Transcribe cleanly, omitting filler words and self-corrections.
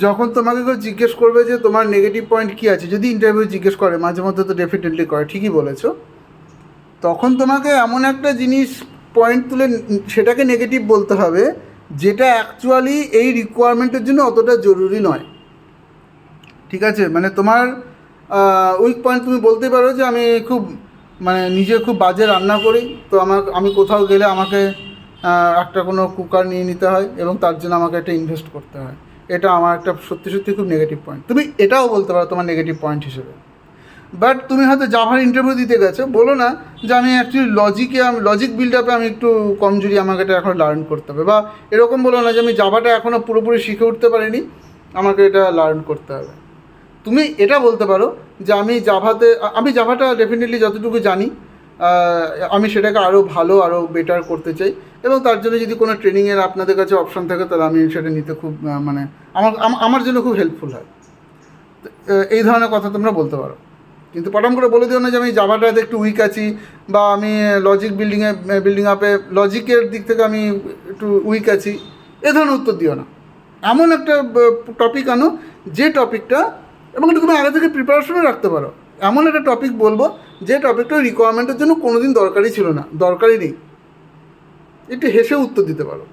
যখন তোমাকে কেউ জিজ্ঞেস করবে যে তোমার নেগেটিভ পয়েন্ট কী আছে, যদি ইন্টারভিউ জিজ্ঞেস করে, মাঝে মধ্যে তো ডেফিনেটলি করে, ঠিকই বলেছো, তখন তোমাকে এমন একটা জিনিস পয়েন্ট তুলে সেটাকে নেগেটিভ বলতে হবে যেটা অ্যাকচুয়ালি এই রিকোয়ারমেন্টের জন্য অতটা জরুরি নয়। ঠিক আছে, মানে তোমার উইক পয়েন্ট তুমি বলতে পারো যে আমি খুব মানে নিজে খুব বাজে রান্না করি, তো আমি কোথাও গেলে আমাকে একটা কোনো কুকার নিয়ে নিতে হয় এবং তার জন্য আমাকে একটা ইনভেস্ট করতে হয়। এটা আমার একটা সত্যি সত্যি খুব নেগেটিভ পয়েন্ট, তুমি এটাও বলতে পারো তোমার নেগেটিভ পয়েন্ট হিসেবে। বাট তুমি হয়তো জাভার ইন্টারভিউ দিতে গেছো, বলো না যে আমি অ্যাকচুয়ালি লজিক বিল্ড আপে আমি একটু কমজোরি, আমাকে এটা এখন লার্ন করতে হবে, বা এরকম বলো না যে আমি জাভাটা এখনও পুরোপুরি শিখে উঠতে পারিনি, আমাকে এটা লার্ন করতে হবে। তুমি এটা বলতে পারো যে আমি জাভাটা ডেফিনেটলি যতটুকু জানি আমি সেটাকে আরও ভালো, আরও বেটার করতে চাই, এবং তার জন্য যদি কোনো ট্রেনিংয়ের আপনাদের কাছে অপশন থাকে তাহলে আমি সেটা নিতে খুব মানে আমার জন্য খুব হেল্পফুল হয়। এই ধরনের কথা তোমরা বলতে পারো, কিন্তু পটাম করে বলে দিও না যে আমি জাভাটাতে একটু উইক আছি, বা আমি বিল্ডিং আপে লজিকের দিক থেকে আমি একটু উইক আছি, এ ধরনের উত্তর দিও না। এমন একটা টপিক আনো যে টপিকটা, এবং এটা তুমি আগে থেকে প্রিপারেশনও রাখতে পারো, এমন একটা টপিক বলবো যে টপিকটা রিকোয়ারমেন্টের জন্য কোনো দিন দরকারই ছিল না, দরকারই নেই, একটু হেসে উত্তর দিতে পারো।